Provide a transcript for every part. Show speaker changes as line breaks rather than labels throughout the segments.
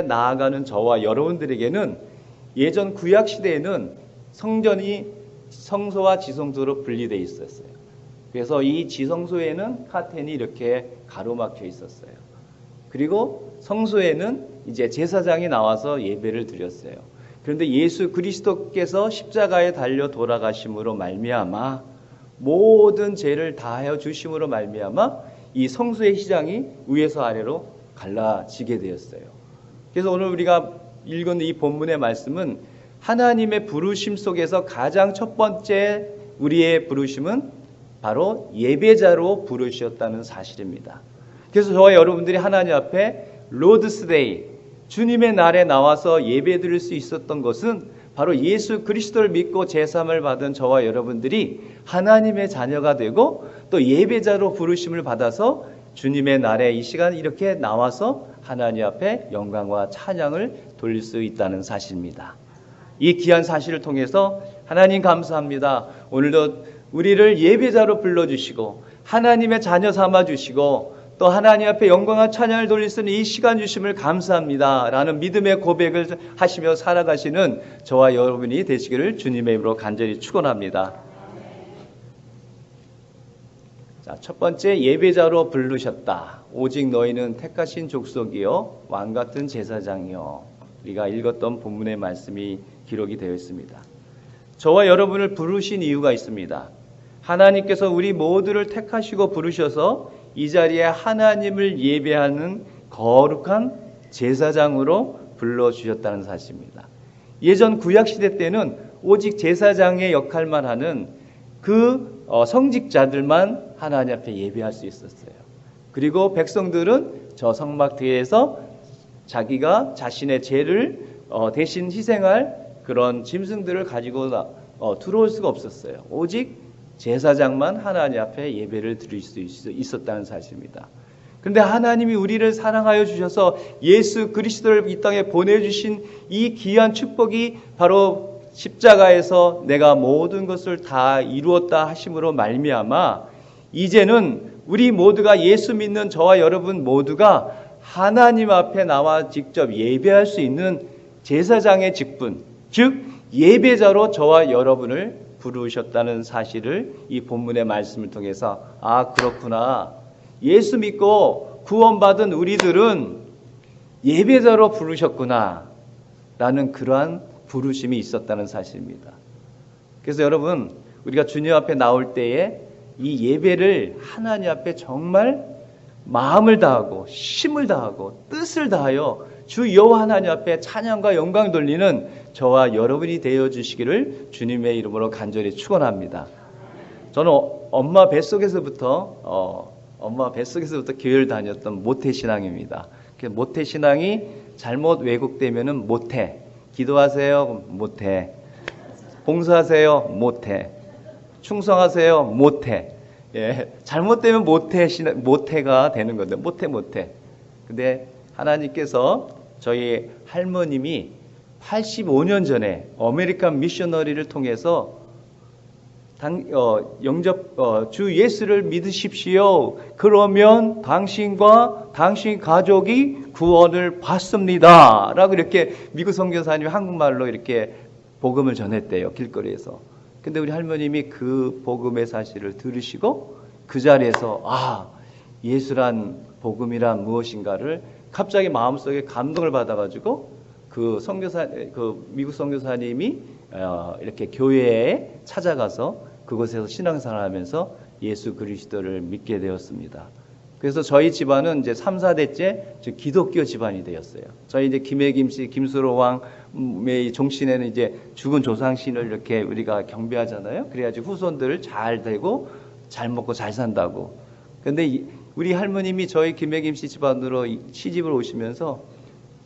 나아가는 저와 여러분들에게는 예전 구약 시대에는 성전이 성소와 지성소로 분리되어 있었어요. 그래서 이 지성소에는 카텐이 이렇게 가로막혀 있었어요. 그리고 성소에는 이제 제사장이 나와서 예배를 드렸어요. 그런데 예수 그리스도께서 십자가에 달려 돌아가심으로 말미암아 모든 죄를 다하여 주심으로 말미암아 이 성소의 휘장이 위에서 아래로 갈라지게 되었어요. 그래서 오늘 우리가 읽은 이 본문의 말씀은 하나님의 부르심 속에서 가장 첫 번째 우리의 부르심은 바로 예배자로 부르셨다는 사실입니다. 그래서 저와 여러분들이 하나님 앞에 로드스 데이, 주님의 날에 나와서 예배 드릴 수 있었던 것은 바로 예수 그리스도를 믿고 제사함을 받은 저와 여러분들이 하나님의 자녀가 되고 또 예배자로 부르심을 받아서 주님의 날에 이 시간 이렇게 나와서 하나님 앞에 영광과 찬양을 돌릴 수 있다는 사실입니다. 이 귀한 사실을 통해서 하나님 감사합니다. 오늘도 우리를 예배자로 불러주시고 하나님의 자녀 삼아주시고 또 하나님 앞에 영광과 찬양을 돌릴 수 있는 이 시간 주심을 감사합니다 라는 믿음의 고백을 하시며 살아가시는 저와 여러분이 되시기를 주님의 이름으로 간절히 축원합니다. 자, 첫 번째, 예배자로 부르셨다. 오직 너희는 택하신 족속이요 왕같은 제사장이요. 우리가 읽었던 본문의 말씀이 기록이 되어 있습니다. 저와 여러분을 부르신 이유가 있습니다. 하나님께서 우리 모두를 택하시고 부르셔서 이 자리에 하나님을 예배하는 거룩한 제사장으로 불러주셨다는 사실입니다. 예전 구약시대 때는 오직 제사장의 역할만 하는 그 성직자들만 하나님 앞에 예배할 수 있었어요. 그리고 백성들은 저 성막 뒤에서 자기가 자신의 죄를 대신 희생할 그런 짐승들을 가지고 들어올 수가 없었어요. 오직 제사장만 하나님 앞에 예배를 드릴 수 있었다는 사실입니다. 그런데 하나님이 우리를 사랑하여 주셔서 예수 그리스도를 이 땅에 보내주신 이 귀한 축복이 바로 십자가에서 내가 모든 것을 다 이루었다 하심으로 말미암아 이제는 우리 모두가 예수 믿는 저와 여러분 모두가 하나님 앞에 나와 직접 예배할 수 있는 제사장의 직분, 즉 예배자로 저와 여러분을 부르셨다는 사실을 이 본문의 말씀을 통해서 그렇구나. 예수 믿고 구원받은 우리들은 예배자로 부르셨구나 라는 그러한 부르심이 있었다는 사실입니다. 그래서 여러분 우리가 주님 앞에 나올 때에 이 예배를 하나님 앞에 정말 마음을 다하고 힘을 다하고 뜻을 다하여 주 여호와 하나님 앞에 찬양과 영광 돌리는 저와 여러분이 되어 주시기를 주님의 이름으로 간절히 축원합니다. 저는 엄마 뱃속에서부터 교회를 다녔던 모태신앙입니다. 모태신앙이 잘못 왜곡되면은 못해. 기도하세요. 못해. 봉사하세요. 못해. 충성하세요. 못해. 예, 잘못되면 모태가 되는 건데 모태. 근데 하나님께서 저희 할머님이 85년 전에 아메리칸 미셔너리를 통해서 주 예수를 믿으십시오. 그러면 당신과 당신 가족이 구원을 받습니다. 라고 이렇게 미국 선교사님이 한국말로 이렇게 복음을 전했대요. 길거리에서. 근데 우리 할머님이 그 복음의 사실을 들으시고 그 자리에서 예수란 복음이란 무엇인가를 갑자기 마음속에 감동을 받아가지고 그 미국 선교사님이 이렇게 교회에 찾아가서 그곳에서 신앙생활을 하면서 예수 그리스도를 믿게 되었습니다. 그래서 저희 집안은 이제 3, 4대째 기독교 집안이 되었어요. 저희 이제 김혜김 씨, 김수로 왕의 종신에는 이제 죽은 조상신을 이렇게 우리가 경배하잖아요. 그래야지 후손들을 잘 되고 잘 먹고 잘 산다고. 근데 우리 할머님이 저희 김혜김 씨 집안으로 시집을 오시면서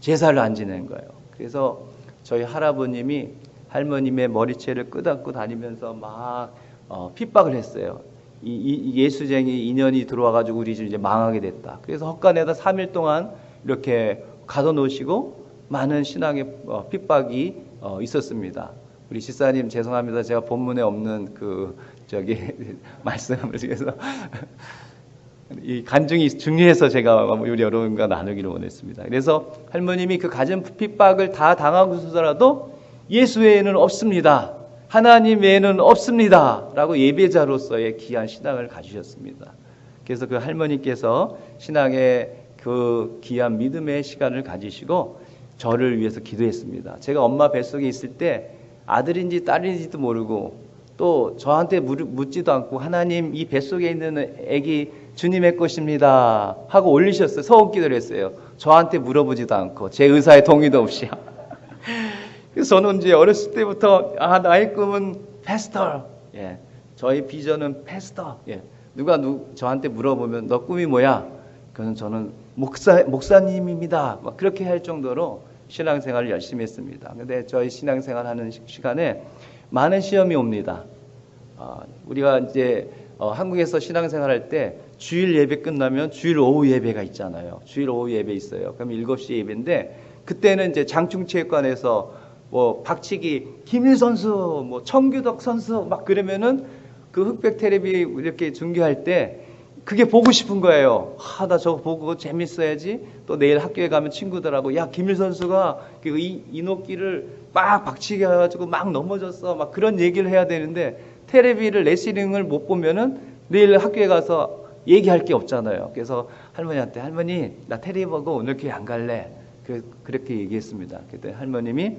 제사를 안 지낸 거예요. 그래서 저희 할아버님이 할머님의 머리채를 끄덕고 다니면서 막 핍박을 했어요. 이 예수쟁이 인연이 들어와가지고 우리 집 이제 망하게 됐다. 그래서 헛간에다 3일 동안 이렇게 가둬놓으시고 많은 신앙의 핍박이 있었습니다. 우리 집사님 죄송합니다. 제가 본문에 없는 말씀을 드려서 이 간증이 중요해서 제가 우리 여러분과 나누기를 원했습니다. 그래서 할머님이 그 가정 핍박을 다 당하고서라도 예수 외에는 없습니다. 하나님 외에는 없습니다. 라고 예배자로서의 귀한 신앙을 가지셨습니다. 그래서 그 할머니께서 신앙의 그 귀한 믿음의 시간을 가지시고 저를 위해서 기도했습니다. 제가 엄마 뱃속에 있을 때 아들인지 딸인지도 모르고 또 저한테 묻지도 않고 하나님 이 뱃속에 있는 애기 주님의 것입니다 하고 올리셨어요. 서원기도를 했어요. 저한테 물어보지도 않고 제 의사의 동의도 없이. 그래서 저는 이제 어렸을 때부터 나의 꿈은 패스터. 예, 저의 비전은 패스터. 예, 누가 저한테 물어보면 너 꿈이 뭐야? 그건 저는 목사님입니다. 막 그렇게 할 정도로 신앙생활을 열심히 했습니다. 근데 저희 신앙생활 하는 시간에 많은 시험이 옵니다. 우리가 이제 한국에서 신앙생활 할 때 주일 예배 끝나면 주일 오후 예배가 있잖아요. 주일 오후 예배 있어요. 그럼 7시 예배인데 그때는 이제 장충체육관에서 뭐 박치기 김일 선수, 뭐 청규덕 선수 막 그러면은 그 흑백 텔레비 이렇게 중계할 때 그게 보고 싶은 거예요. 나 저거 보고 재밌어야지. 또 내일 학교에 가면 친구들하고 야 김일 선수가 그 이노끼를 막 박치기 해가지고 막 넘어졌어. 막 그런 얘기를 해야 되는데 텔레비를 레슬링을 못 보면은 내일 학교에 가서 얘기할 게 없잖아요. 그래서 할머니한테 할머니 나 텔레비 보고 오늘 교회 안 갈래. 그렇게 얘기했습니다. 그때 할머님이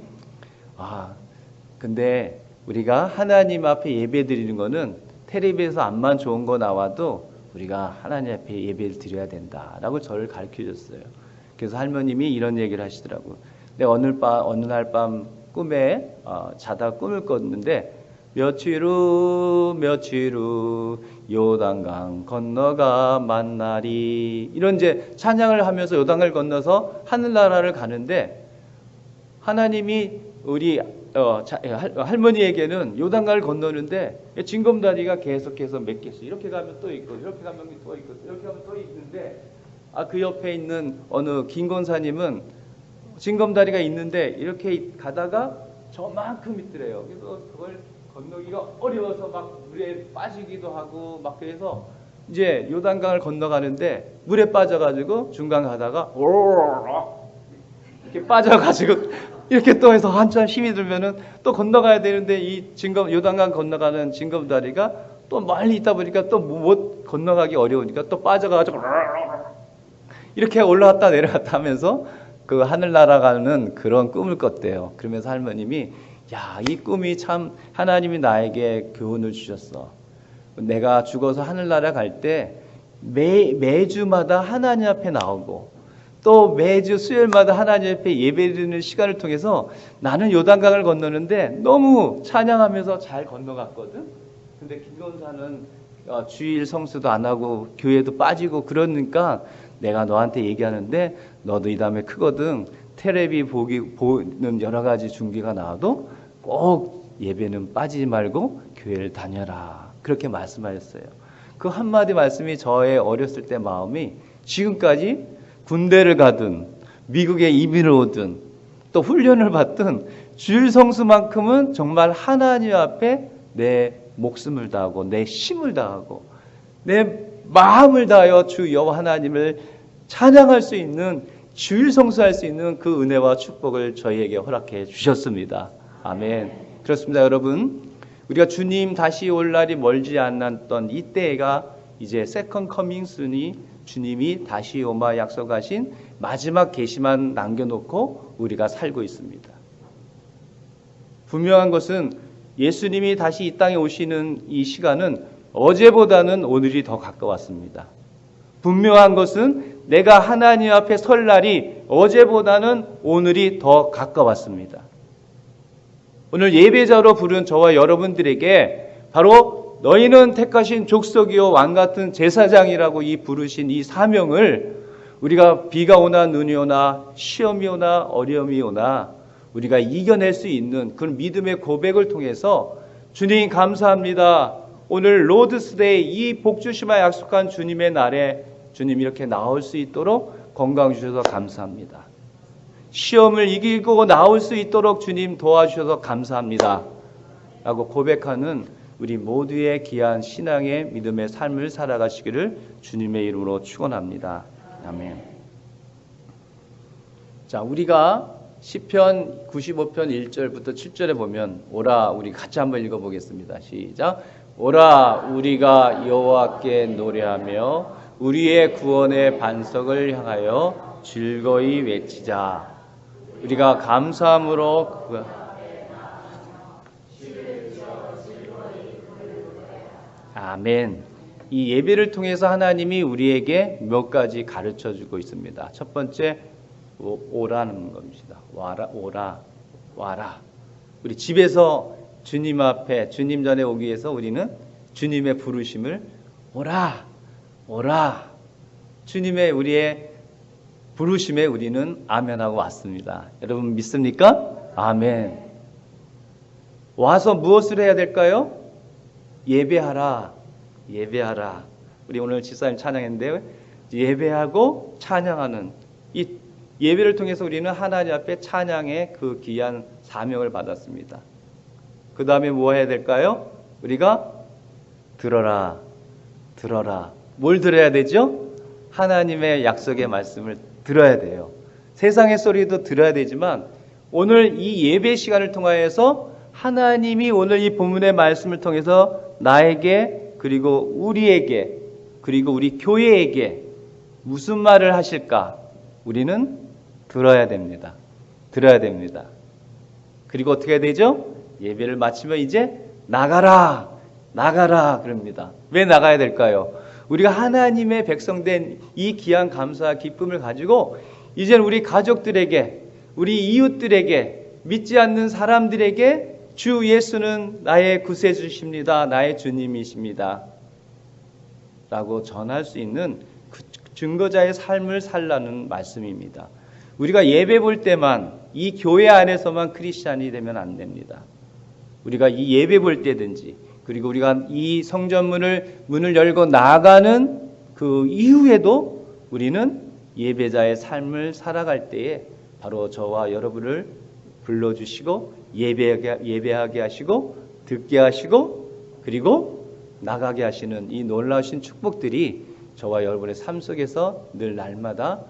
근데 우리가 하나님 앞에 예배 드리는 거는 텔레비에서 암만 좋은 거 나와도 우리가 하나님 앞에 예배를 드려야 된다라고 저를 가르쳐 줬어요. 그래서 할머님이 이런 얘기를 하시더라고요. 내가 어느 날 밤 꿈에 자다 꿈을 꿨는데 며칠 후 요단강 건너가 만나리 이런 이제 찬양을 하면서 요단강을 건너서 하늘나라를 가는데 하나님이 우리 할머니에게는 요단강을 건너는데 징검다리가 계속해서 몇 개씩 이렇게 가면 또 있고 이렇게 가면 또 있고 이렇게 가면 또 있는데 그 옆에 있는 어느 김권사님은 징검다리가 있는데 이렇게 가다가 저만큼 있더래요. 그래서 그걸 건너기가 어려워서 막 물에 빠지기도 하고 막 그래서 이제 요단강을 건너가는데 물에 빠져가지고 중간 가다가 이렇게 빠져가지고 이렇게 또 해서 한참 힘이 들면은 또 건너가야 되는데 이 요단강 건너가는 징검다리가 또 멀리 있다 보니까 또 못 건너가기 어려우니까 또 빠져가지고 이렇게 올라갔다 내려갔다 하면서 그 하늘 날아가는 그런 꿈을 꿨대요. 그러면서 할머님이 이 꿈이 참 하나님이 나에게 교훈을 주셨어. 내가 죽어서 하늘 날아갈 때 매주마다 하나님 앞에 나오고 또 매주 수요일마다 하나님 앞에 예배드리는 시간을 통해서 나는 요단강을 건너는데 너무 찬양하면서 잘 건너갔거든. 근데 김건사는 주일 성수도 안 하고 교회도 빠지고 그러니까 내가 너한테 얘기하는데 너도 이 다음에 크거든. 텔레비 보는 여러 가지 중계가 나와도 꼭 예배는 빠지지 말고 교회를 다녀라. 그렇게 말씀하셨어요. 그 한마디 말씀이 저의 어렸을 때 마음이 지금까지 군대를 가든 미국에 이민을 오든 또 훈련을 받든 주일 성수만큼은 정말 하나님 앞에 내 목숨을 다하고 내 힘을 다하고 내 마음을 다하여 주 여호와 하나님을 찬양할 수 있는 주일 성수할 수 있는 그 은혜와 축복을 저희에게 허락해 주셨습니다. 아멘. 그렇습니다, 여러분. 우리가 주님 다시 올 날이 멀지 않았던 이때가 이제 세컨 커밍 순이 주님이 다시 오마 약속하신 마지막 계시만 남겨놓고 우리가 살고 있습니다. 분명한 것은 예수님이 다시 이 땅에 오시는 이 시간은 어제보다는 오늘이 더 가까웠습니다. 분명한 것은 내가 하나님 앞에 설 날이 어제보다는 오늘이 더 가까웠습니다. 오늘 예배자로 부른 저와 여러분들에게 바로 너희는 택하신 족속이요 왕같은 제사장이라고 이 부르신 이 사명을 우리가 비가 오나 눈이 오나 시험이 오나 어려움이 오나 우리가 이겨낼 수 있는 그런 믿음의 고백을 통해서 주님 감사합니다. 오늘 로드스데이 이 복주시마 약속한 주님의 날에 주님 이렇게 나올 수 있도록 건강 주셔서 감사합니다. 시험을 이기고 나올 수 있도록 주님 도와주셔서 감사합니다. 라고 고백하는 우리 모두의 귀한 신앙의 믿음의 삶을 살아가시기를 주님의 이름으로 축원합니다. 아멘. 자, 우리가 시편 95편 1절부터 7절에 보면 오라, 우리 같이 한번 읽어보겠습니다. 시작. 오라, 우리가 여호와께 노래하며 우리의 구원의 반석을 향하여 즐거이 외치자. 우리가 감사함으로 아멘. 이 예배를 통해서 하나님이 우리에게 몇 가지 가르쳐 주고 있습니다. 첫 번째, 오라는 겁니다. 와라, 오라, 와라. 우리 집에서 주님 앞에, 주님 전에 오기 위해서 우리는 주님의 부르심을 오라, 오라. 주님의 우리의 부르심에 우리는 아멘하고 왔습니다. 여러분 믿습니까? 아멘. 와서 무엇을 해야 될까요? 예배하라, 예배하라. 우리 오늘 집사님 찬양했는데 예배하고 찬양하는 이 예배를 통해서 우리는 하나님 앞에 찬양의 그 귀한 사명을 받았습니다. 그 다음에 뭐 해야 될까요? 우리가 들어라, 들어라. 뭘 들어야 되죠? 하나님의 약속의 말씀을 들어야 돼요. 세상의 소리도 들어야 되지만 오늘 이 예배 시간을 통하여서 하나님이 오늘 이 본문의 말씀을 통해서 나에게 그리고 우리에게 그리고 우리 교회에게 무슨 말을 하실까? 우리는 들어야 됩니다. 들어야 됩니다. 그리고 어떻게 해야 되죠? 예배를 마치면 이제 나가라, 나가라 그럽니다. 왜 나가야 될까요? 우리가 하나님의 백성된 이 귀한 감사와 기쁨을 가지고 이제는 우리 가족들에게, 우리 이웃들에게, 믿지 않는 사람들에게 주 예수는 나의 구세주십니다. 나의 주님이십니다. 라고 전할 수 있는 그 증거자의 삶을 살라는 말씀입니다. 우리가 예배 볼 때만 이 교회 안에서만 크리스찬이 되면 안 됩니다. 우리가 이 예배 볼 때든지 그리고 우리가 이 성전문을 열고 나아가는 그 이후에도 우리는 예배자의 삶을 살아갈 때에 바로 저와 여러분을 불러주시고 예배하게 하시고 듣게 하시고 그리고 나가게 하시는 이 놀라우신 축복들이 저와 여러분의 삶 속에서 늘 날마다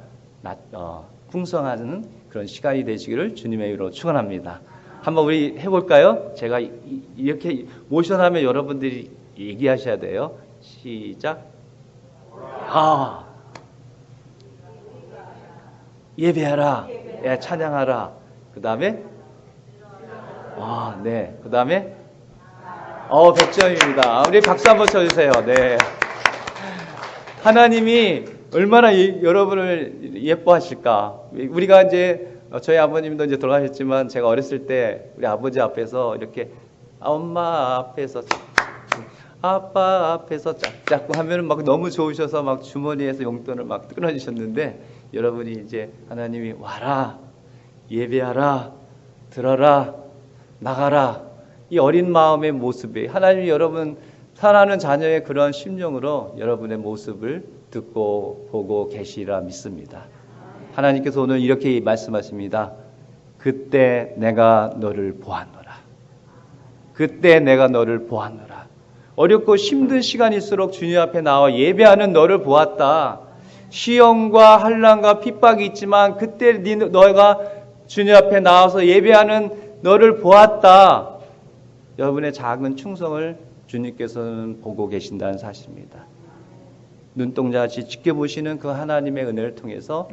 풍성하는 그런 시간이 되시기를 주님의 이름으로 축원합니다. 한번 우리 해볼까요? 제가 이렇게 모션하면 여러분들이 얘기하셔야 돼요. 시작. 예배하라. 예, 찬양하라. 그 다음에 네. 그 다음에 100점입니다. 우리 박수 한번 쳐주세요. 네. 하나님이 얼마나 여러분을 예뻐하실까. 우리가 이제 저희 아버님도 이제 돌아가셨지만 제가 어렸을 때 우리 아버지 앞에서 이렇게 엄마 앞에서 아빠 앞에서 짝짝고 하면은 막 너무 좋으셔서 막 주머니에서 용돈을 막 끊어주셨는데 여러분이 이제 하나님이 와라, 예배하라, 들어라, 나가라. 이 어린 마음의 모습이 하나님이 여러분 사랑하는 자녀의 그런 심령으로 여러분의 모습을 듣고 보고 계시리라 믿습니다. 하나님께서 오늘 이렇게 말씀하십니다. 그때 내가 너를 보았노라. 그때 내가 너를 보았노라. 어렵고 힘든 시간일수록 주님 앞에 나와 예배하는 너를 보았다. 시험과 환난과 핍박이 있지만 그때 너가 주님 앞에 나와서 예배하는 너를 보았다. 여러분의 작은 충성을 주님께서는 보고 계신다는 사실입니다. 눈동자같이 지켜보시는 그 하나님의 은혜를 통해서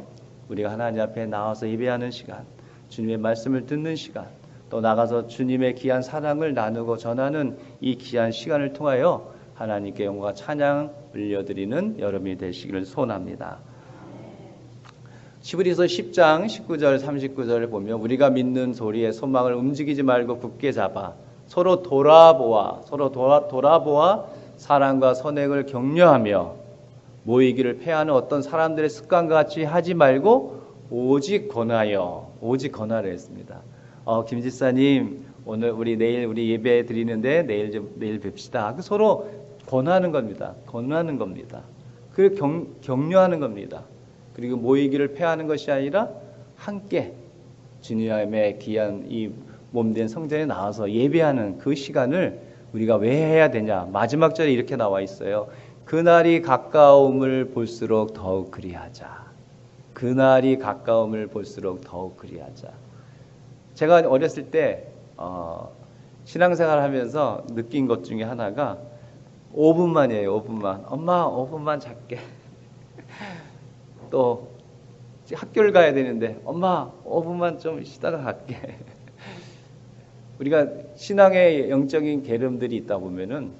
우리가 하나님 앞에 나와서 예배하는 시간, 주님의 말씀을 듣는 시간, 또 나가서 주님의 귀한 사랑을 나누고 전하는 이 귀한 시간을 통하여 하나님께 영광과 찬양 올려드리는 여러분이 되시기를 소원합니다. 히브리서 10장 19절 39절을 보면 우리가 믿는 소리에 소망을 움직이지 말고 굳게 잡아 서로 돌아보아 사랑과 선행을 격려하며 모이기를 패하는 어떤 사람들의 습관과 같이 하지 말고 오직 권하여 했습니다. 김 지사님 오늘 내일 우리 예배 드리는데 내일 뵙시다. 서로 권하는 겁니다. 권하는 겁니다. 그리고 격려하는 겁니다. 그리고 모이기를 패하는 것이 아니라 함께 주님의 귀한 이 몸된 성전에 나와서 예배하는 그 시간을 우리가 왜 해야 되냐? 마지막 절에 이렇게 나와 있어요. 그날이 가까움을 볼수록 더욱 그리하자. 그날이 가까움을 볼수록 더욱 그리하자. 제가 어렸을 때 신앙생활 하면서 느낀 것 중에 하나가 5분만이에요. 5분만. 엄마 5분만 잘게. 또 학교를 가야 되는데 엄마 5분만 좀 쉬다가 갈게. 우리가 신앙의 영적인 계름들이 있다 보면은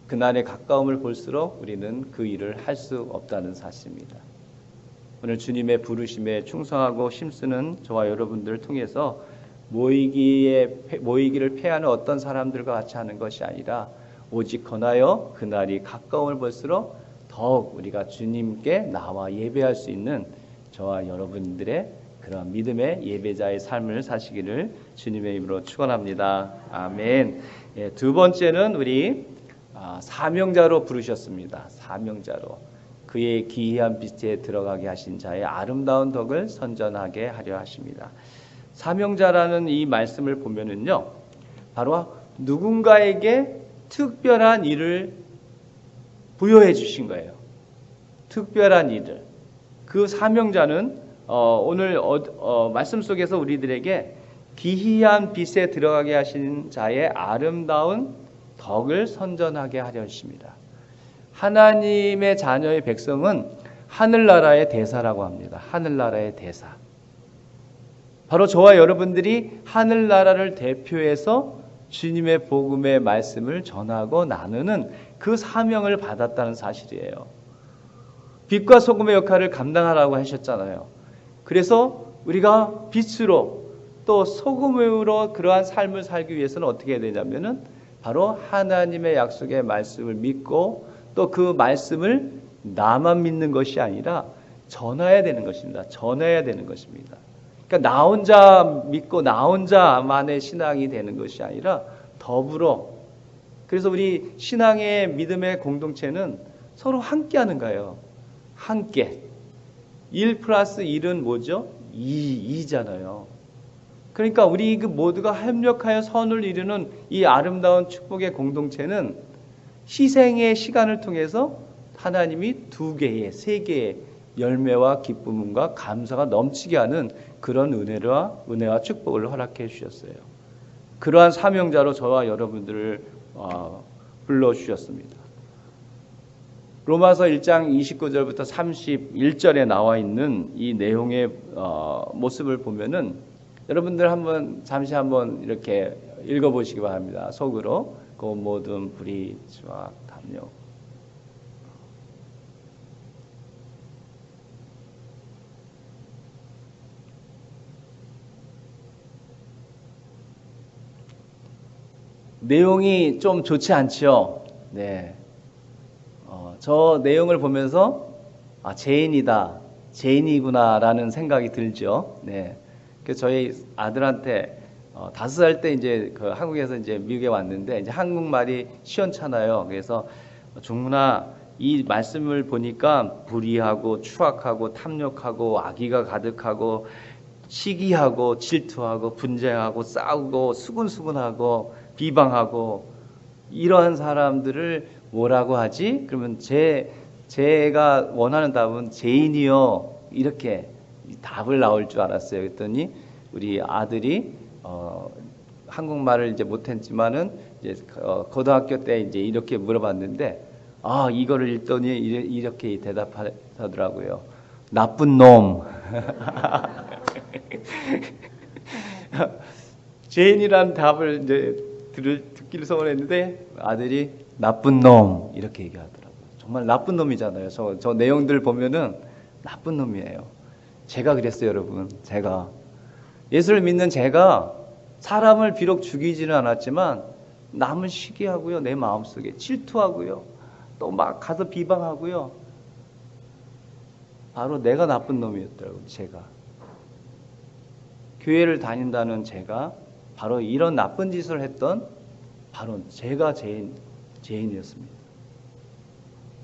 그날의 가까움을 볼수록 우리는 그 일을 할 수 없다는 사실입니다. 오늘 주님의 부르심에 충성하고 힘쓰는 저와 여러분들을 통해서 모이기를 패하는 어떤 사람들과 같이 하는 것이 아니라 오직 권하여 그날이 가까움을 볼수록 더욱 우리가 주님께 나와 예배할 수 있는 저와 여러분들의 그런 믿음의 예배자의 삶을 사시기를 주님의 이름으로 축원합니다. 아멘. 예, 두 번째는 우리 사명자로 부르셨습니다. 사명자로 그의 기이한 빛에 들어가게 하신 자의 아름다운 덕을 선전하게 하려 하십니다. 사명자라는 이 말씀을 보면은요, 바로 누군가에게 특별한 일을 부여해 주신 거예요. 특별한 일을. 그 사명자는 오늘 말씀 속에서 우리들에게 기이한 빛에 들어가게 하신 자의 아름다운 덕을 선전하게 하려 하십니다. 하나님의 자녀의 백성은 하늘나라의 대사라고 합니다. 하늘나라의 대사. 바로 저와 여러분들이 하늘나라를 대표해서 주님의 복음의 말씀을 전하고 나누는 그 사명을 받았다는 사실이에요. 빛과 소금의 역할을 감당하라고 하셨잖아요. 그래서 우리가 빛으로 또 소금으로 그러한 삶을 살기 위해서는 어떻게 해야 되냐면은 바로 하나님의 약속의 말씀을 믿고 또 그 말씀을 나만 믿는 것이 아니라 전해야 되는 것입니다. 전해야 되는 것입니다. 그러니까 나 혼자 믿고 나 혼자만의 신앙이 되는 것이 아니라 더불어, 그래서 우리 신앙의 믿음의 공동체는 서로 함께 하는 거예요. 함께. 1 플러스 1은 뭐죠? 2잖아요. 그러니까 우리 그 모두가 협력하여 선을 이루는 이 아름다운 축복의 공동체는 희생의 시간을 통해서 하나님이 2개의, 3개의 열매와 기쁨과 감사가 넘치게 하는 그런 은혜와 축복을 허락해 주셨어요. 그러한 사명자로 저와 여러분들을 불러주셨습니다. 로마서 1장 29절부터 31절에 나와 있는 이 내용의 모습을 보면은 여러분들 잠시 한번 이렇게 읽어보시기 바랍니다. 속으로. 그 모든 불의, 수학, 탐욕. 내용이 좀 좋지 않죠? 네. 저 내용을 보면서 죄인이구나라는 생각이 들죠. 네. 그래서 저희 아들한테 5살 때 이제 그 한국에서 이제 미국에 왔는데 이제 한국말이 시원찮아요. 그래서 종문아, 이 말씀을 보니까 불의하고 추악하고 탐욕하고 악의가 가득하고 시기하고 질투하고 분쟁하고 싸우고 수군수군하고 비방하고 이러한 사람들을 뭐라고 하지? 그러면 제가 원하는 답은 죄인이요, 이렇게 답을 나올 줄 알았어요. 그랬더니 우리 아들이 한국말을 이제 못했지만은 이제 고등학교 때 이제 이렇게 물어봤는데 이거를 읽더니 이렇게 대답하더라고요. 나쁜 놈. 죄인이라는 답을 이제 듣기를 소원했는데 아들이 나쁜 놈 이렇게 얘기하더라고요. 정말 나쁜 놈이잖아요. 저 내용들 보면은 나쁜 놈이에요. 제가 그랬어요, 여러분. 제가 예수를 믿는 제가 사람을 비록 죽이지는 않았지만 남을 시기하고요, 내 마음속에 질투하고요, 또 막 가서 비방하고요. 바로 내가 나쁜 놈이었더라고요. 제가 교회를 다닌다는 제가 바로 이런 나쁜 짓을 했던 바로 제가 죄인이었습니다.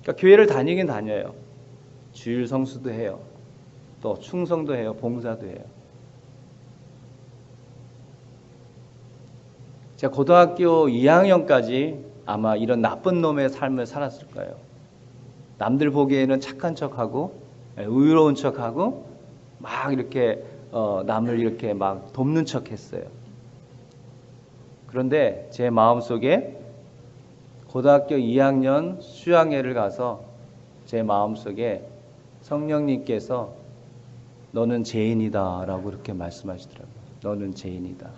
그러니까 교회를 다니긴 다녀요. 주일 성수도 해요. 또 충성도 해요. 봉사도 해요. 제가 고등학교 2학년까지 아마 이런 나쁜 놈의 삶을 살았을 거예요. 남들 보기에는 착한 척하고 의로운 척하고 막 이렇게 남을 이렇게 막 돕는 척했어요. 그런데 제 마음속에 고등학교 2학년 수양회를 가서 제 마음속에 성령님께서 너는 죄인이다 라고 그렇게 말씀하시더라고요. 너는 죄인이다.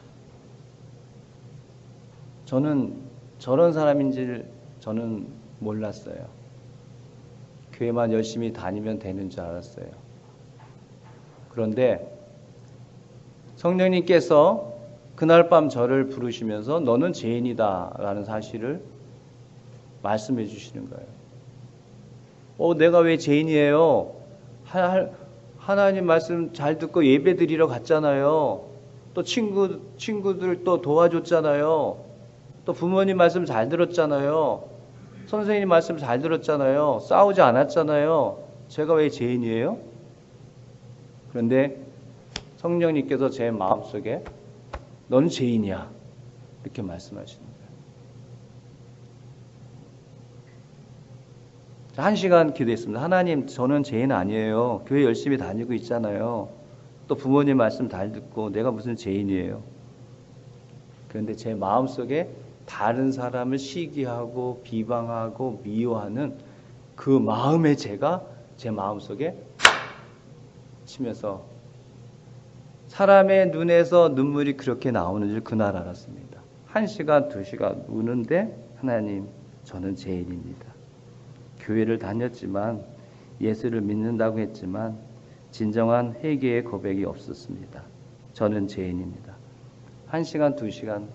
저는 저런 사람인지 저는 몰랐어요. 교회만 열심히 다니면 되는 줄 알았어요. 그런데 성령님께서 그날 밤 저를 부르시면서 너는 죄인이다 라는 사실을 말씀해 주시는 거예요. 내가 왜 죄인이에요? 하나님 말씀 잘 듣고 예배 드리러 갔잖아요. 또 친구들 또 도와줬잖아요. 또 부모님 말씀 잘 들었잖아요. 선생님 말씀 잘 들었잖아요. 싸우지 않았잖아요. 제가 왜 죄인이에요? 그런데 성령님께서 제 마음속에 넌 죄인이야 이렇게 말씀하시는 거예요. 1시간 기도했습니다. 하나님, 저는 죄인 아니에요. 교회 열심히 다니고 있잖아요. 또 부모님 말씀 잘 듣고 내가 무슨 죄인이에요. 그런데 제 마음속에 다른 사람을 시기하고 비방하고 미워하는 그 마음의 죄가 제 마음속에 치면서 사람의 눈에서 눈물이 그렇게 나오는 줄 그날 알았습니다. 1시간, 2시간 우는데 하나님, 저는 죄인입니다. 교회를 다녔지만 예수를 믿는다고 했지만 진정한 회개의 고백이 없었습니다. 저는 죄인입니다. 1시간, 2시간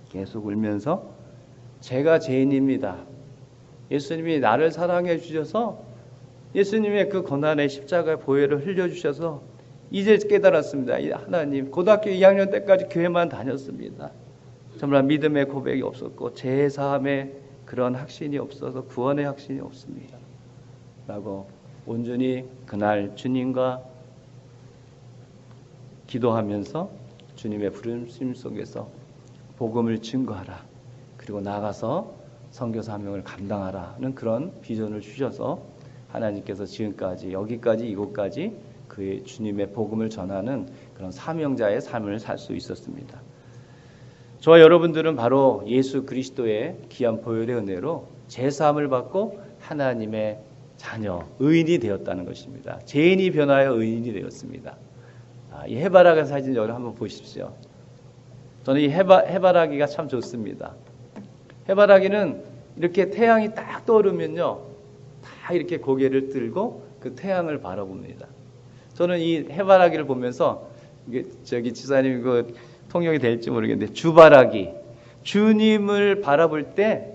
계속 울면서 제가 죄인입니다. 예수님이 나를 사랑해 주셔서 예수님의 그 고난의 십자가의 보혈을 흘려주셔서 이제 깨달았습니다. 하나님, 고등학교 2학년 때까지 교회만 다녔습니다. 정말 믿음의 고백이 없었고 제사함의 그런 확신이 없어서 구원의 확신이 없습니다. 라고 온전히 그날 주님과 기도하면서 주님의 부르심 속에서 복음을 증거하라. 그리고 나가서 선교 사명을 감당하라는 그런 비전을 주셔서 하나님께서 지금까지 여기까지 이곳까지 그의 주님의 복음을 전하는 그런 사명자의 삶을 살 수 있었습니다. 저와 여러분들은 바로 예수 그리스도의 귀한 보혈의 은혜로 제사함을 받고 하나님의 자녀, 의인이 되었다는 것입니다. 죄인이 변하여 의인이 되었습니다. 이 해바라기 사진 여러분 한번 보십시오. 저는 이 해바라기가 참 좋습니다. 해바라기는 이렇게 태양이 딱 떠오르면요, 다 이렇게 고개를 들고 그 태양을 바라봅니다. 저는 이 해바라기를 보면서 저기 지사님 그 통역이 될지 모르겠는데 주바라기, 주님을 바라볼 때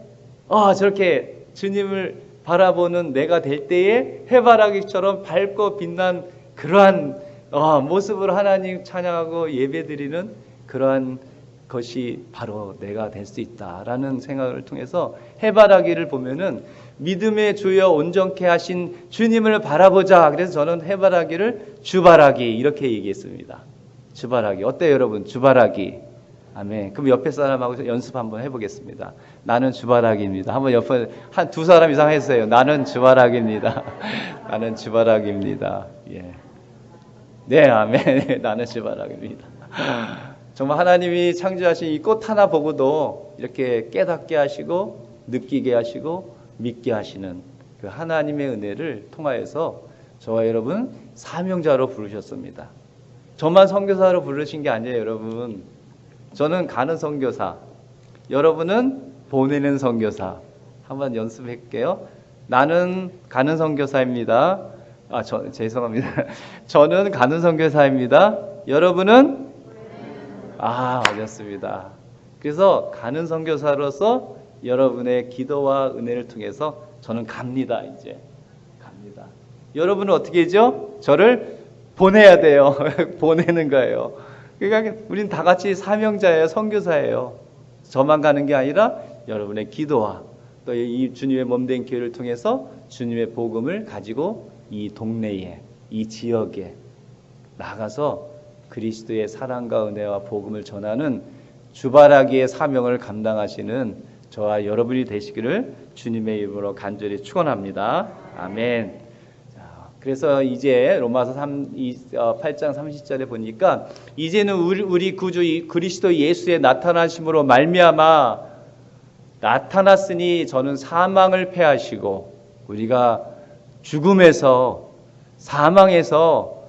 저렇게 주님을 바라보는 내가 될 때에 해바라기처럼 밝고 빛난 그러한 모습으로 하나님 찬양하고 예배드리는 그러한 것이 바로 내가 될 수 있다라는 생각을 통해서 해바라기를 보면은 믿음의 주여 온전케 하신 주님을 바라보자. 그래서 저는 해바라기를 주바라기 이렇게 얘기했습니다. 주바라기 어때요 여러분? 주바라기. 아멘. 그럼 옆에 사람하고 연습 한번 해보겠습니다. 나는 주바라기입니다. 한번 옆에 한 두 사람 이상 해주세요. 나는 주바라기입니다. 나는 주바라기입니다. 예. 네, 아멘. 나는 주바라기입니다. 정말 하나님이 창조하신 이 꽃 하나 보고도 이렇게 깨닫게 하시고 느끼게 하시고 믿게 하시는 그 하나님의 은혜를 통하여서 저와 여러분 사명자로 부르셨습니다. 저만 선교사로 부르신 게 아니에요, 여러분. 저는 가는 선교사, 여러분은 보내는 선교사. 한번 연습할게요. 나는 가는 선교사입니다. 죄송합니다. 저는 가는 선교사입니다. 여러분은 맞았습니다. 그래서 가는 선교사로서 여러분의 기도와 은혜를 통해서 저는 갑니다. 이제 갑니다. 여러분은 어떻게 하죠? 저를 보내야 돼요. 보내는 거예요. 그러니까 우린 다 같이 사명자예요. 선교사예요. 저만 가는 게 아니라 여러분의 기도와 또 이 주님의 몸된 교회를 통해서 주님의 복음을 가지고 이 동네에, 이 지역에 나가서 그리스도의 사랑과 은혜와 복음을 전하는 주바라기의 사명을 감당하시는 저와 여러분이 되시기를 주님의 이름으로 간절히 축원합니다. 아멘. 자, 그래서 이제 로마서 8장 30절에 보니까 이제는 우리 구주 그리스도 예수의 나타나심으로 말미암아 나타났으니 저는 사망을 패하시고 우리가 죽음에서 사망에서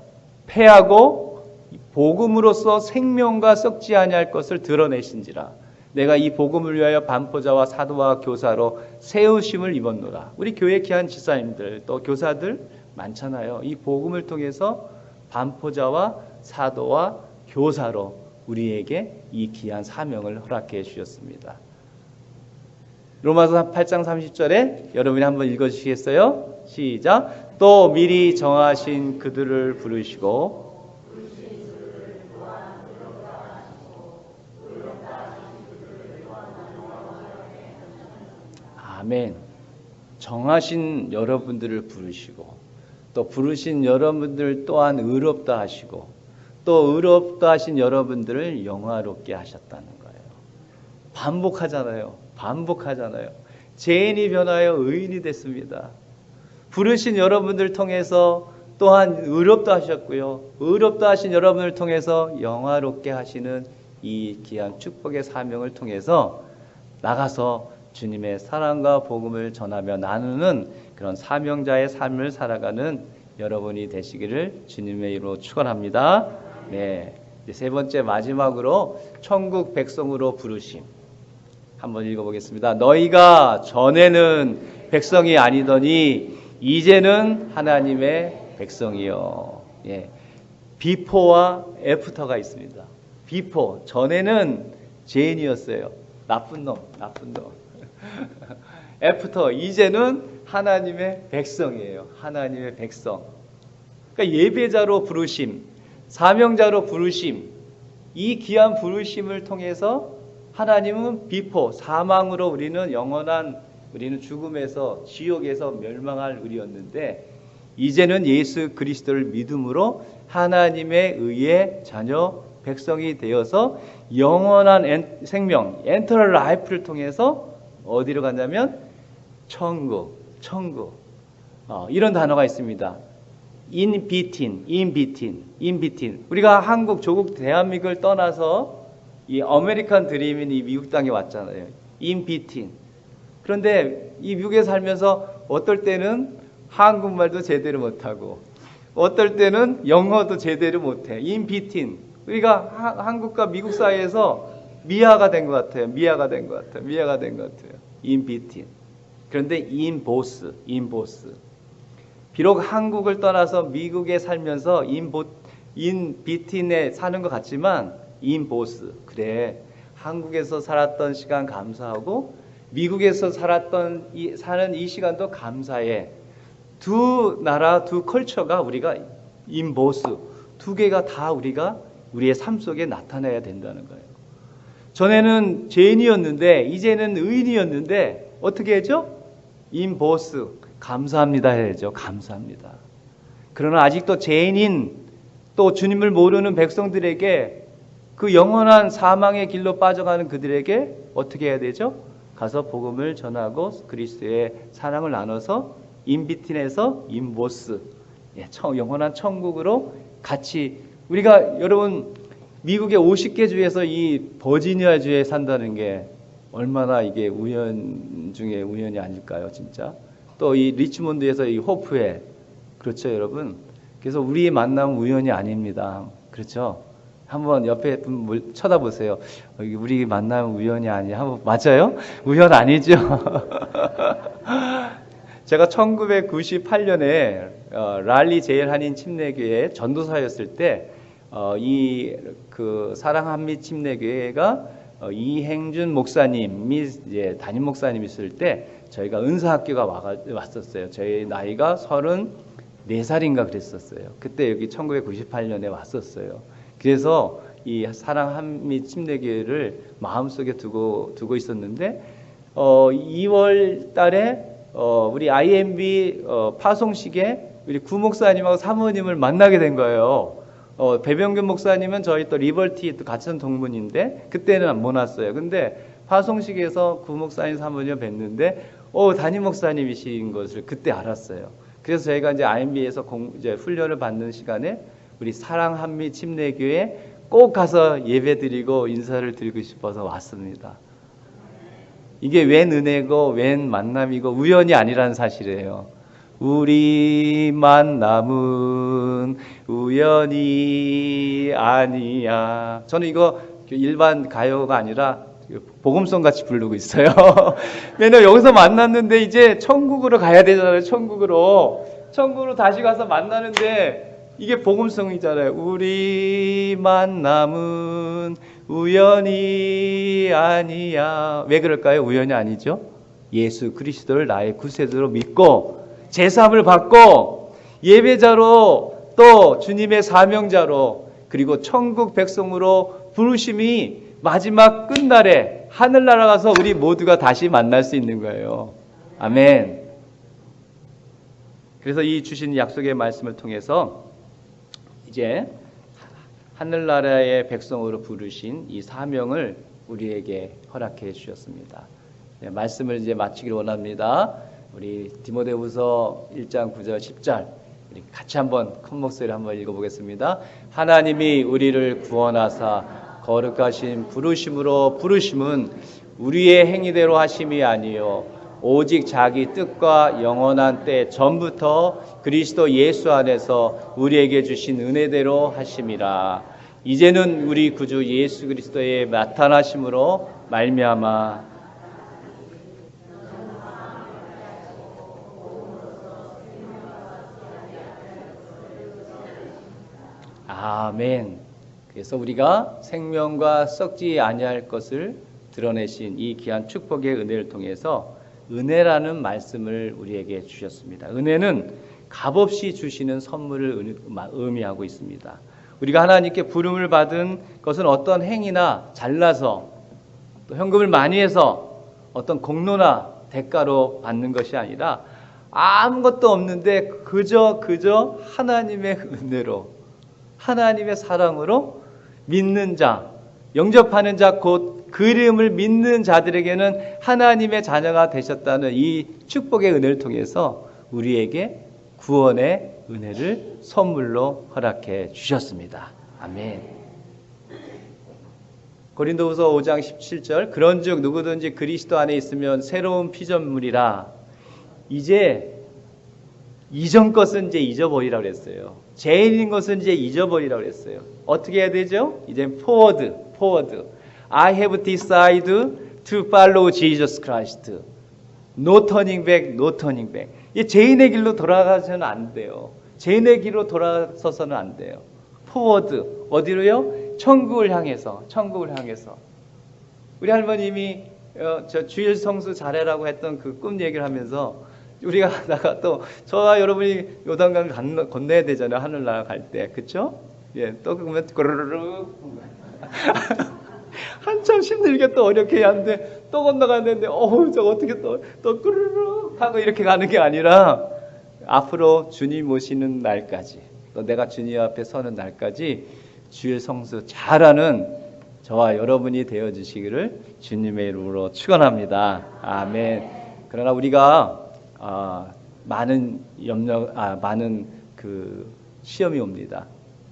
패하고 복음으로써 생명과 썩지 아니할 것을 드러내신지라. 내가 이 복음을 위하여 반포자와 사도와 교사로 세우심을 입었노라. 우리 교회 귀한 지사님들 또 교사들 많잖아요. 이 복음을 통해서 반포자와 사도와 교사로 우리에게 이 귀한 사명을 허락해 주셨습니다. 로마서 8장 30절에 여러분이 한번 읽어주시겠어요? 시작. 또 미리 정하신 그들을 부르시고 아멘. 정하신 여러분들을 부르시고 또 부르신 여러분들 또한 의롭다 하시고 또 의롭다 하신 여러분들을 영화롭게 하셨다는 거예요. 반복하잖아요. 죄인이 변하여 의인이 됐습니다. 부르신 여러분들 통해서 또한 의롭다 하셨고요. 의롭다 하신 여러분을 통해서 영화롭게 하시는 이 귀한 축복의 사명을 통해서 나가서 주님의 사랑과 복음을 전하며 나누는 그런 사명자의 삶을 살아가는 여러분이 되시기를 주님의 이름으로 축원합니다. 네, 이제 세 번째 마지막으로 천국 백성으로 부르심 한번 읽어보겠습니다. 너희가 전에는 백성이 아니더니 이제는 하나님의 백성이요. 예, 비포와 애프터가 있습니다. 비포 전에는 죄인이었어요. 나쁜 놈. 애프터 이제는 하나님의 백성이에요. 하나님의 백성. 그러니까 예배자로 부르심, 사명자로 부르심, 이 귀한 부르심을 통해서 하나님은 비포 사망으로 우리는 죽음에서 지옥에서 mel망할 우리였는데 이제는 예수 그리스도를 믿음으로 하나님의 의의 자녀 백성이 되어서 영원한 생명, 엔터널 라이프를 통해서 어디로 가냐면 천국. 이런 단어가 있습니다. 인비틴. 우리가 한국, 조국, 대한민국을 떠나서 이 아메리칸 드림인 이 미국 땅에 왔잖아요. 인비틴. 그런데 이 미국에 살면서 어떨 때는 한국말도 제대로 못하고 어떨 때는 영어도 제대로 못해. 인비틴. 우리가 한국과 미국 사이에서 미아가 된 것 같아요. 인비틴. 그런데 인보스. 비록 한국을 떠나서 미국에 살면서 인비틴에 사는 것 같지만 인보스. 그래, 한국에서 살았던 시간 감사하고 미국에서 사는 이 시간도 감사해. 두 나라, 두 컬처가 우리가 인보스. 두 개가 다 우리의 삶 속에 나타나야 된다는 거예요. 전에는 죄인이었는데 이제는 의인이었는데 어떻게 하죠? 인보스. 감사합니다 해야죠. 감사합니다. 그러나 아직도 죄인인 또 주님을 모르는 백성들에게 그 영원한 사망의 길로 빠져가는 그들에게 어떻게 해야 되죠? 가서 복음을 전하고 그리스도의 사랑을 나눠서 인비틴에서 인보스, 영원한 천국으로 같이 우리가 여러분 미국의 50개 주에서 이 버지니아 주에 산다는 게 얼마나 이게 우연 중에 우연이 아닐까요, 진짜? 또 이 리치몬드에서 이 호프에 그렇죠, 여러분. 그래서 우리의 만남은 우연이 아닙니다. 그렇죠? 한번 옆에 분 쳐다보세요. 우리 만남은 우연이 아니야. 한번 맞아요? 우연 아니죠? 제가 1998년에 랄리 제일 한인 침례교회 전도사였을 때 그 사랑 한미 침례교회가 이행준 목사님이 이제 담임 목사님 있을 때 저희가 은사학교가 왔었어요. 저희 나이가 34살인가 그랬었어요. 그때 여기 1998년에 왔었어요. 그래서 이 사랑 한미 침례교회를 마음속에 두고 있었는데 2월 달에 우리 IMB 파송식에 우리 구 목사님하고 사모님을 만나게 된 거예요. 배병균 목사님은 저희 또 리버티 또 같은 동문인데 그때는 못 왔어요. 근데 화성식에서 구목사님 사모님 뵀는데 담임 목사님이신 것을 그때 알았어요. 그래서 저희가 이제 IMB에서 이제 훈련을 받는 시간에 우리 사랑 한미 침례교회 꼭 가서 예배드리고 인사를 드리고 싶어서 왔습니다. 이게 웬 은혜고 웬 만남이고 우연이 아니라는 사실이에요. 우리 만남은 우연이 아니야. 저는 이거 일반 가요가 아니라 복음송 같이 부르고 있어요. 왜냐면 여기서 만났는데 이제 천국으로 가야 되잖아요. 천국으로 다시 가서 만나는데 이게 복음송이잖아요. 우리 만남은 우연이 아니야. 왜 그럴까요? 우연이 아니죠. 예수 그리스도를 나의 구세주로 믿고 제사함을 받고 예배자로 또 주님의 사명자로 그리고 천국 백성으로 부르심이 마지막 끝날에 하늘나라 가서 우리 모두가 다시 만날 수 있는 거예요. 아멘. 그래서 이 주신 약속의 말씀을 통해서 이제 하늘나라의 백성으로 부르신 이 사명을 우리에게 허락해 주셨습니다. 네, 말씀을 이제 마치기를 원합니다. 우리 디모데후서 1장 9절 10절 우리 같이 한번 큰 목소리로 한번 읽어보겠습니다. 하나님이 우리를 구원하사 거룩하신 부르심으로 부르심은 우리의 행위대로 하심이 아니요 오직 자기 뜻과 영원한 때 전부터 그리스도 예수 안에서 우리에게 주신 은혜대로 하심이라. 이제는 우리 구주 예수 그리스도의 나타나심으로 말미암아 아멘. 그래서 우리가 생명과 썩지 아니할 것을 드러내신 이 귀한 축복의 은혜를 통해서 은혜라는 말씀을 우리에게 주셨습니다. 은혜는 값없이 주시는 선물을 의미하고 있습니다. 우리가 하나님께 부름을 받은 것은 어떤 행위나 잘나서 또 현금을 많이 해서 어떤 공로나 대가로 받는 것이 아니라 아무것도 없는데 그저 하나님의 은혜로 하나님의 사랑으로 믿는 자, 영접하는 자, 곧 그 이름을 믿는 자들에게는 하나님의 자녀가 되셨다는 이 축복의 은혜를 통해서 우리에게 구원의 은혜를 선물로 허락해 주셨습니다. 아멘. 고린도후서 5장 17절 그런즉 누구든지 그리스도 안에 있으면 새로운 피조물이라. 이제 이전 것은 이제 잊어버리라고 그랬어요. 죄인인 것은 이제 잊어버리라고 그랬어요. 어떻게 해야 되죠? 이제 forward. I have decided to follow Jesus Christ. No turning back. 이 죄인의 길로 돌아가서는 안 돼요. 죄인의 길로 돌아서서는 안 돼요. forward. 어디로요? 천국을 향해서. 우리 할머님이 저 주일 성수 잘해라고 했던 그 꿈 얘기를 하면서 우리가 하다가 또 저와 여러분이 요단강 건너야 되잖아요. 하늘나라 갈 때. 그쵸? 예, 또 그러면 꼬르르르 한참 힘들게 또 어렵게 해야 하는데 또 건너가는데 저 어떻게 또 꼬르르르 하고 이렇게 가는 게 아니라 앞으로 주님 오시는 날까지 또 내가 주님 앞에 서는 날까지 주일 성수 잘하는 저와 여러분이 되어주시기를 주님의 이름으로 축원합니다. 아멘. 그러나 우리가 많은 그 시험이 옵니다.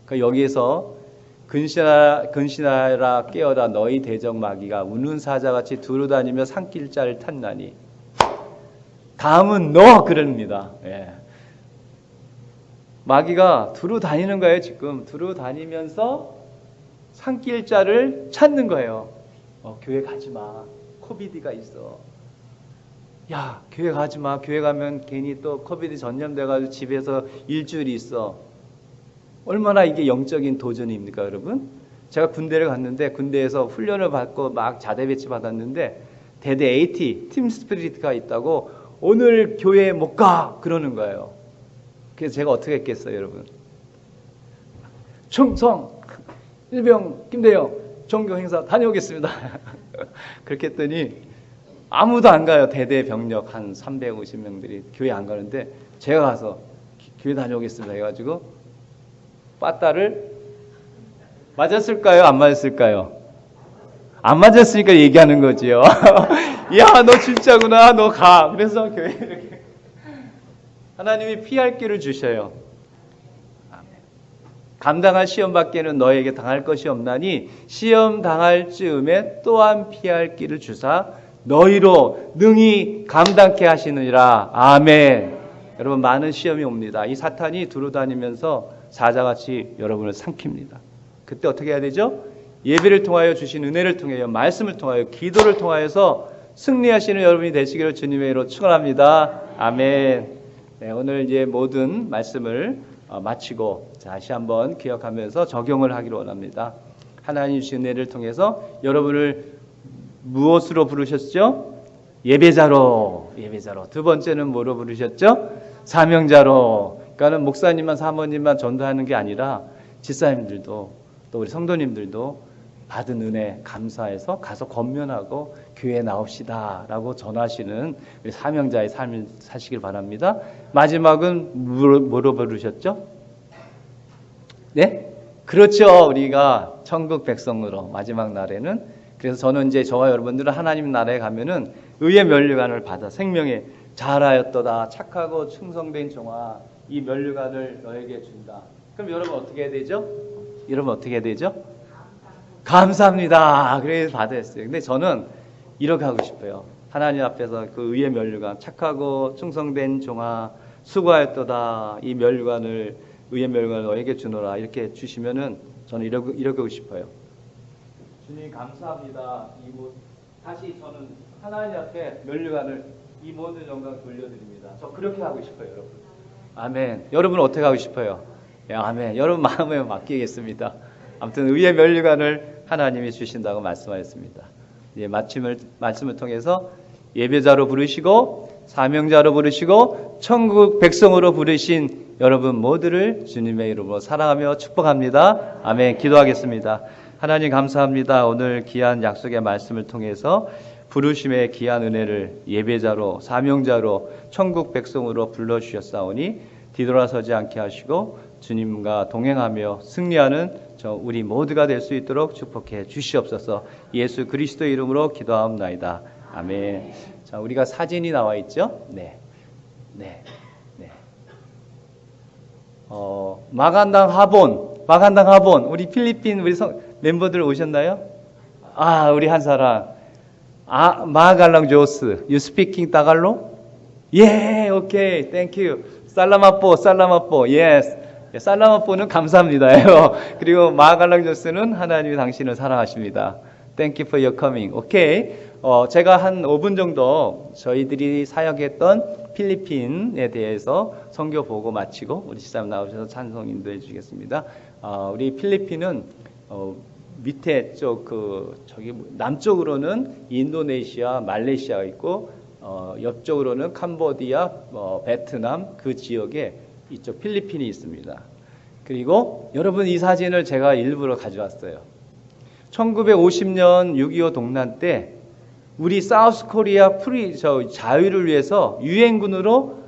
그 여기에서 근신하라 깨어라 너희 대적 마귀가 우는 사자같이 두루 다니며 산길자를 탔나니 다음은 너 그럽니다. 예. 마귀가 두루 다니는 거예요. 지금 두루 다니면서 산길자를 찾는 거예요. 교회 가지 마. 코비드가 있어. 야, 교회 가지 마. 교회 가면 괜히 또 코비드 전염돼가지고 집에서 일주일 있어. 얼마나 이게 영적인 도전입니까, 여러분? 제가 군대를 갔는데 군대에서 훈련을 받고 막 자대 배치 받았는데 대대 AT 팀 스피릿가 있다고 오늘 교회에 못 가 그러는 거예요. 그래서 제가 어떻게 했겠어요, 여러분? 충성 일병 김대영 종교 행사 다녀오겠습니다. 그렇게 했더니 아무도 안 가요. 대대 병력 한 350명들이 교회 안 가는데 제가 가서 교회 다녀오겠습니다 해가지고 빠따를 맞았을까요? 안 맞았을까요? 안 맞았으니까 얘기하는 거지요. 야, 너 진짜구나. 너 가. 그래서 교회 이렇게 하나님이 피할 길을 주셔요. 감당할 시험밖에는 너에게 당할 것이 없나니 시험 당할 즈음에 또한 피할 길을 주사 너희로 능히 감당케 하시느니라. 아멘. 여러분, 많은 시험이 옵니다. 이 사탄이 두루다니면서 사자같이 여러분을 삼킵니다. 그때 어떻게 해야 되죠? 예배를 통하여 주신 은혜를 통하여, 말씀을 통하여, 기도를 통하여서 승리하시는 여러분이 되시기를 주님의 이름으로 축원합니다. 아멘. 네, 오늘 이제 모든 말씀을 마치고 다시 한번 기억하면서 적용을 하기를 원합니다. 하나님 주신 은혜를 통해서 여러분을 무엇으로 부르셨죠? 예배자로. 두 번째는 뭐로 부르셨죠? 사명자로. 그러니까는 목사님만 사모님만 전도하는 게 아니라 집사님들도 또 우리 성도님들도 받은 은혜 감사해서 가서 권면하고 교회에 나옵시다 라고 전하시는 우리 사명자의 삶을 사시길 바랍니다. 마지막은 뭐로 부르셨죠? 네? 그렇죠. 우리가 천국 백성으로 마지막 날에는. 그래서 저는 이제 저와 여러분들은 하나님 나라에 가면은 의의 면류관을 받아 생명의 잘하였도다 착하고 충성된 종아 이 면류관을 너에게 준다. 그럼 여러분 어떻게 해야 되죠? 감사합니다. 그래서 받았어요. 근데 저는 이렇게 하고 싶어요. 하나님 앞에서 그 의의 면류관, 착하고 충성된 종아, 수고하였도다. 이 면류관을, 의의 면류관을 너에게 주노라. 이렇게 주시면은 저는 이렇게 하고 싶어요. 주님 감사합니다. 다시 저는 하나님 앞에 면류관을 이 모든 영광 돌려드립니다. 저 그렇게 하고 싶어요, 여러분. 아멘. 여러분 어떻게 하고 싶어요? 네, 아멘. 여러분 마음에 맡기겠습니다. 아무튼 의의 면류관을 하나님이 주신다고 말씀하셨습니다. 이제 말씀을 통해서 예배자로 부르시고 사명자로 부르시고 천국 백성으로 부르신 여러분 모두를 주님의 이름으로 사랑하며 축복합니다. 아멘. 기도하겠습니다. 하나님 감사합니다. 오늘 귀한 약속의 말씀을 통해서 부르심의 귀한 은혜를 예배자로 사명자로 천국 백성으로 불러주셨사오니 뒤돌아서지 않게 하시고 주님과 동행하며 승리하는 우리 모두가 될 수 있도록 축복해 주시옵소서. 예수 그리스도의 이름으로 기도하옵나이다. 아멘. 자, 우리가 사진이 나와 있죠? 네. 마간당 하본 우리 필리핀 우리 멤버들 오셨나요? 우리 한 사람. 마갈랑 조스. You speaking Tagalog? 예, 오케이. Thank you. 살라마포. Yes. 살라마포는 감사합니다요. 그리고 마갈랑 조스는 하나님이 당신을 사랑하십니다. Thank you for your coming. 오케이. 제가 한 5분 정도 저희들이 사역했던 필리핀에 대해서 선교 보고 마치고 우리 시사님 나오셔서 찬송 인도해 주시겠습니다. 우리 필리핀은 밑에 저기 남쪽으로는 인도네시아, 말레이시아가 있고 옆쪽으로는 캄보디아, 베트남 그 지역에 이쪽 필리핀이 있습니다. 그리고 여러분 이 사진을 제가 일부러 가져왔어요. 1950년 6.25 동란 때 우리 사우스 코리아 자유를 위해서 유엔군으로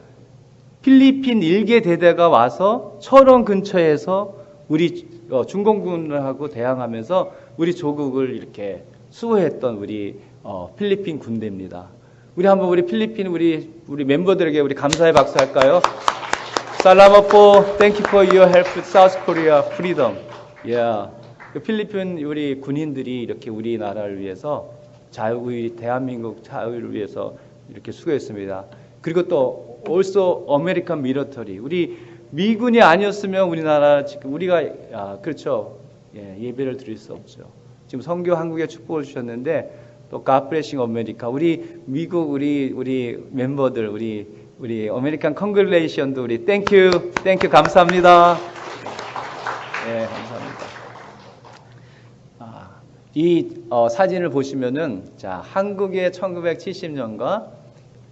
필리핀 일개 대대가 와서 철원 근처에서 우리 중공군하고 대항하면서 우리 조국을 이렇게 수호했던 우리 필리핀 군대입니다. 우리 한번 우리 필리핀 우리 멤버들에게 우리 감사의 박수 할까요? 살라마포, thank you for your help with South Korea freedom. Yeah. 필리핀 우리 군인들이 이렇게 우리나라를 위해서 우리 대한민국 자유를 위해서 이렇게 수고했습니다. 그리고 또 also American military. 우리 미군이 아니었으면 우리나라 지금 우리가 그렇죠. 예배를 드릴 수 없죠. 지금 선교 한국에 축복을 주셨는데 또 God blessing America. 우리 미국 우리 멤버들 우리 아메리칸 컨글레이션도 우리 땡큐 감사합니다. 네, 감사합니다. 이 사진을 보시면은 자, 한국의 1970년과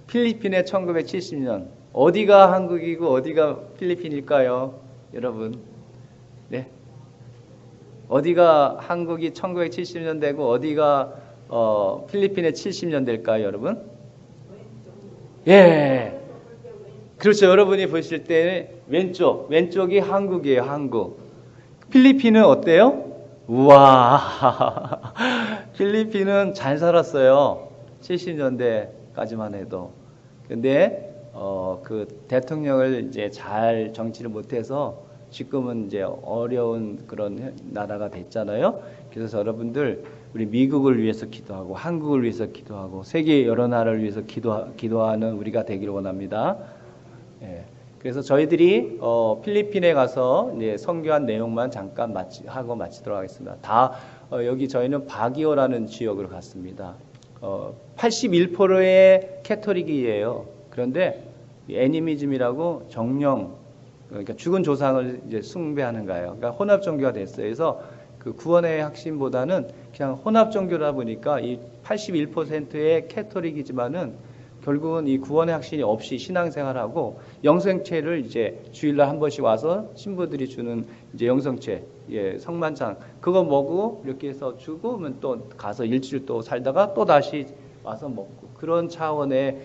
필리핀의 1970년 어디가 한국이고 어디가 필리핀일까요? 여러분. 네. 어디가 한국이 1970년대고 어디가 필리핀의 70년대일까요, 여러분? 예. 그렇죠. 여러분이 보실 때 왼쪽이 한국이에요. 한국. 필리핀은 어때요? 우와. 필리핀은 잘 살았어요. 70년대까지만 해도. 근데 그 대통령을 이제 잘 정치를 못해서 지금은 이제 어려운 그런 나라가 됐잖아요. 그래서 여러분들 우리 미국을 위해서 기도하고 한국을 위해서 기도하고 세계 여러 나라를 위해서 기도하는 우리가 되기를 원합니다. 예. 그래서 저희들이 필리핀에 가서 이제 선교한 내용만 잠깐 하고 마치도록 하겠습니다. 여기 저희는 바기오라는 지역으로 갔습니다. 81%의 캐토릭이에요. 그런데 애니미즘이라고 정령, 그러니까 죽은 조상을 이제 숭배하는 거예요. 그러니까 혼합 종교가 됐어요. 그래서 그 구원의 확신보다는 그냥 혼합 종교다 보니까 이 81%의 캐토릭이지만은 결국은 이 구원의 확신이 없이 신앙생활하고 영성체를 이제 주일날 한 번씩 와서 신부들이 주는 이제 영성체, 성만찬 그거 먹고 이렇게 해서 주고 그러면 또 가서 일주일 또 살다가 또 다시 와서 먹고 그런 차원의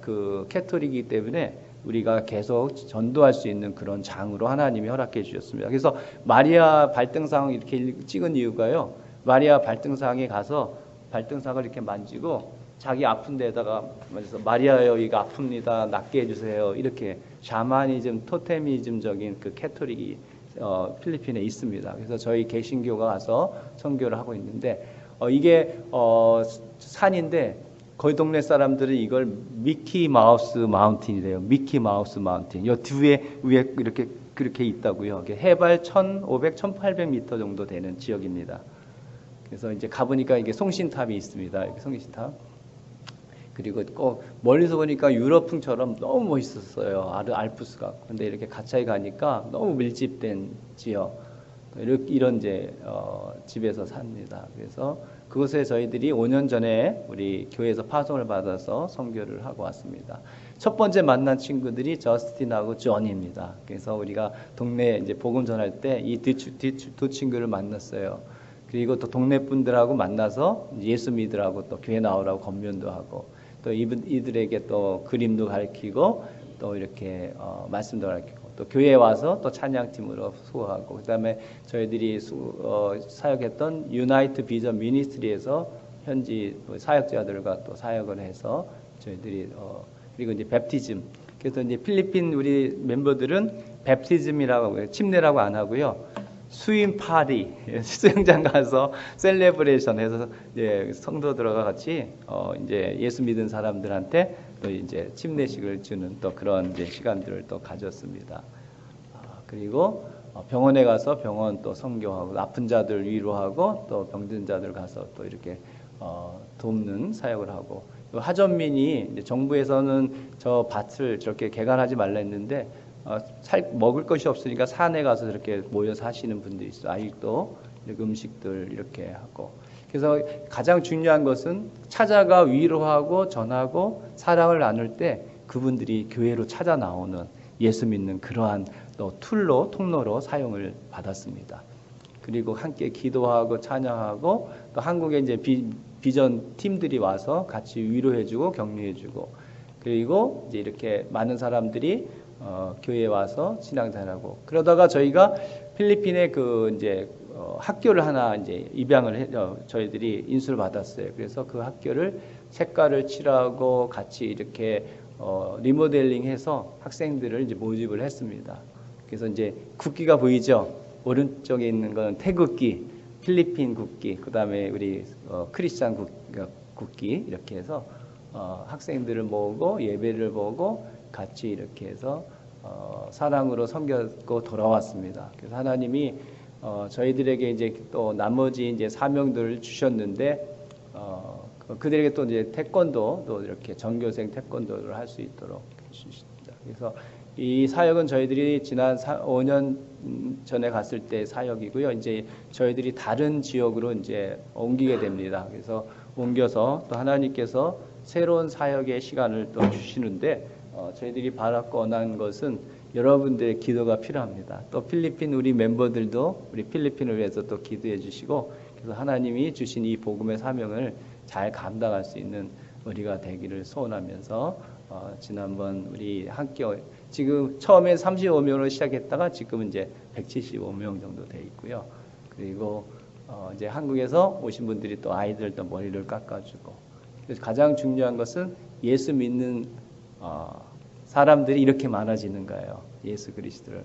그 캐토릭이기 때문에 우리가 계속 전도할 수 있는 그런 장으로 하나님이 허락해 주셨습니다. 그래서 마리아 발등상 이렇게 찍은 이유가요. 마리아 발등상에 가서 발등상을 이렇게 만지고 자기 아픈 데다가 마리아여 이가 아픕니다. 낫게 해주세요. 이렇게 샤머니즘, 토테미즘적인 그 캐토릭이 필리핀에 있습니다. 그래서 저희 개신교가 가서 선교를 하고 있는데 이게 산인데 거기 동네 사람들은 이걸 미키 마우스 마운틴이래요. 미키 마우스 마운틴. 요 뒤에 위에 이렇게 그렇게 있다고요. 해발 1,500, 1,800m 정도 되는 지역입니다. 그래서 이제 가보니까 이게 송신탑이 있습니다. 이렇게 송신탑. 그리고 꼭 멀리서 보니까 유럽풍처럼 너무 멋있었어요. 알프스가. 근데 이렇게 가까이 가니까 너무 밀집된 지역. 이런 이제 집에서 삽니다. 그래서 그곳에 저희들이 5년 전에 우리 교회에서 파송을 받아서 선교를 하고 왔습니다. 첫 번째 만난 친구들이 저스틴하고 존입니다. 그래서 우리가 동네 이제 복음 전할 때 이 두 친구를 만났어요. 그리고 또 동네 분들하고 만나서 예수 믿으라고 또 교회 나오라고 권면도 하고 또 이들에게 또 그림도 가르치고 또 이렇게 말씀도 가르치고 또 교회에 와서 또 찬양팀으로 수고하고 그다음에 저희들이 사역했던 유나이트 비전 미니스트리에서 현지 사역자들과 또 사역을 해서 저희들이 그리고 이제 베프티즘 그래서 이제 필리핀 우리 멤버들은 베프티즘이라고 침례라고 안 하고요. 수임 파리 수영장 가서 셀레브레이션 해서 이제 성도들과 같이 이제 예수 믿은 사람들한테 또 이제 침례식을 주는 또 그런 이제 시간들을 또 가졌습니다. 그리고 병원에 가서 병원 또 선교하고 아픈 자들 위로하고 또 병든 자들 가서 또 이렇게 돕는 사역을 하고 하전민이 이제 정부에서는 저 밭을 저렇게 개간하지 말라 했는데 먹을 것이 없으니까 산에 가서 이렇게 모여서 하시는 분들이 있어요. 아직도 음식들 이렇게 하고. 그래서 가장 중요한 것은 찾아가 위로하고 전하고 사랑을 나눌 때 그분들이 교회로 찾아 나오는 예수 믿는 그러한 또 통로로 사용을 받았습니다. 그리고 함께 기도하고 찬양하고 또 한국에 이제 비전 팀들이 와서 같이 위로해주고 격려해주고 그리고 이제 이렇게 많은 사람들이 교회에 와서 신앙생활하고 그러다가 저희가 필리핀에 그 이제 학교를 하나 이제 입양을 저희들이 인수를 받았어요. 그래서 그 학교를 색깔을 칠하고 같이 이렇게 리모델링해서 학생들을 이제 모집을 했습니다. 그래서 이제 국기가 보이죠? 오른쪽에 있는 건 태극기, 필리핀 국기, 그다음에 우리 크리스찬 국기 이렇게 해서 학생들을 모으고 예배를 보고 같이 이렇게 해서 사랑으로 섬겼고 돌아왔습니다. 그래서 하나님이 저희들에게 이제 또 나머지 이제 사명들을 주셨는데 그들에게 또 이제 태권도도 이렇게 전교생 태권도를 할 수 있도록 해주십니다. 그래서 이 사역은 저희들이 지난 5년 전에 갔을 때 사역이고요. 이제 저희들이 다른 지역으로 이제 옮기게 됩니다. 그래서 옮겨서 또 하나님께서 새로운 사역의 시간을 또 주시는데 저희들이 바랐고 원하는 것은 여러분들의 기도가 필요합니다. 또 필리핀 우리 멤버들도 우리 필리핀을 위해서 또 기도해 주시고 그래서 하나님이 주신 이 복음의 사명을 잘 감당할 수 있는 우리가 되기를 소원하면서 지난번 우리 함께 지금 처음에 35명으로 시작했다가 지금 이제 175명 정도 돼 있고요. 그리고 이제 한국에서 오신 분들이 또 아이들도 머리를 깎아주고, 그래서 가장 중요한 것은 예수 믿는 사람들이 이렇게 많아지는 거예요. 예수 그리스도를.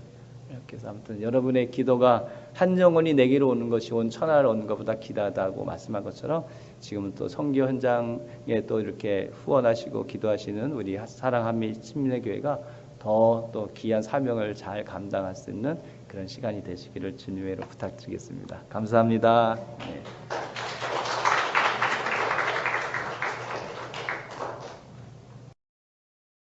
이렇게 해서 아무튼 여러분의 기도가 한 영혼이 내게로 오는 것이 온 천하를 얻는 것보다 기다하다고 말씀한 것처럼 지금은 또 선교 현장에 또 이렇게 후원하시고 기도하시는 우리 사랑한미 침례교회가 더 또 귀한 사명을 잘 감당할 수 있는 그런 시간이 되시기를 주님으로 부탁드리겠습니다. 감사합니다. 네.